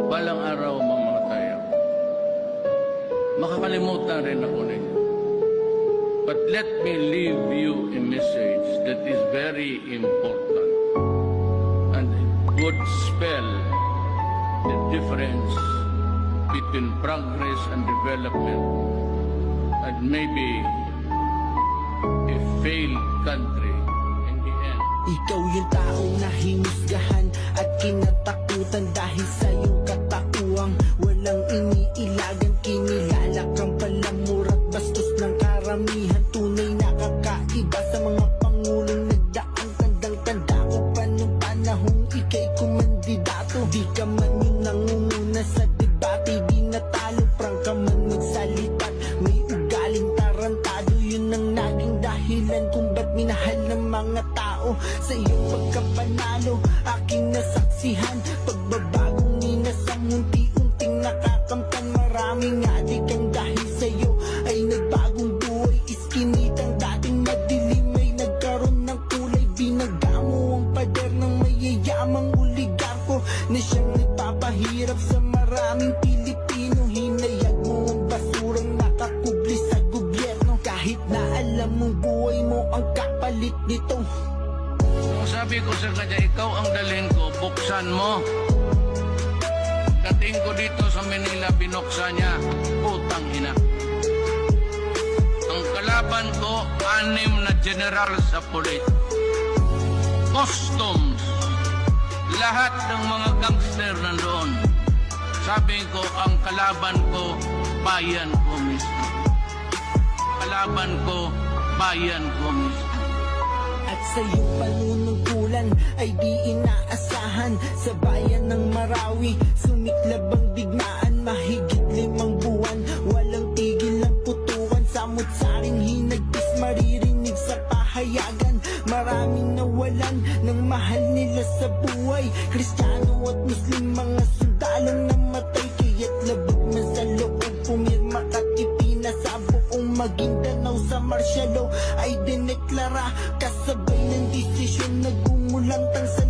balang araw mamamatay ako. Makakalimutan rin ako ninyo. But let me leave you a message that is very important and it would spell the difference between progress and development and maybe a failed country in the end. Ikaw yung taong nahimusgahan at kinatakutan dahil sa iyong katauang walang iniilagang kinilala kang palamurat bastos ng karamihan. Tunay na kakaiba sa mga pangulong nagdaang tandang-tanda ko pa nung panahong ika'y kumandidato. Di ka man yung nangunguna sa debate, di natalo prang ka man magsalita't may ugaling tarantado. Yun ang naging dahilan kung ba't minahal ng mga tao. Sa iyong pagkapanalo aking nasaksihan, pagbabagong ninasang unti-unting nakakamtan. Maraming adik ang dahil sa'yo ay nagbagong buhay. Iskinitang dating madilim ay nagkaroon ng kulay. Binaga mo ang pader ng mayayamang oligarko na siyang nagpapahirap sa maraming Pilipino. Hinayag mo ang basurang nakakubli sa gobyerno kahit na alam mong buhay mo ang kapalit nito. Sabi ko sa kanya, ikaw ang dalhin ko, buksan mo. Dating ko dito sa Manila, binuksan niya, putang ina. Ang kalaban ko, 6 na general sa pulit. Customs, lahat ng mga gangster nandoon. Sabi ko, ang kalaban ko, bayan ko mismo. Kalaban ko, bayan ko mismo. At sa iyong panunungkulan ay di inaasahan. Sa bayan ng Marawi, sumiklab ang digmaan. Mahigit 5 buwan, walang tigil ang putukan. Samot-saring hinagpis, maririnig sa pahayagan. Maraming nawalan ng mahal nila sa buhay. Kristiyano at Muslim, mga sundalong namatay. Kaya't labog na sa loob, pumirma ka't ipinasa buong Maguindanao sa martial law ay dineklara kasabay ng desisyon. Nagumulantang sa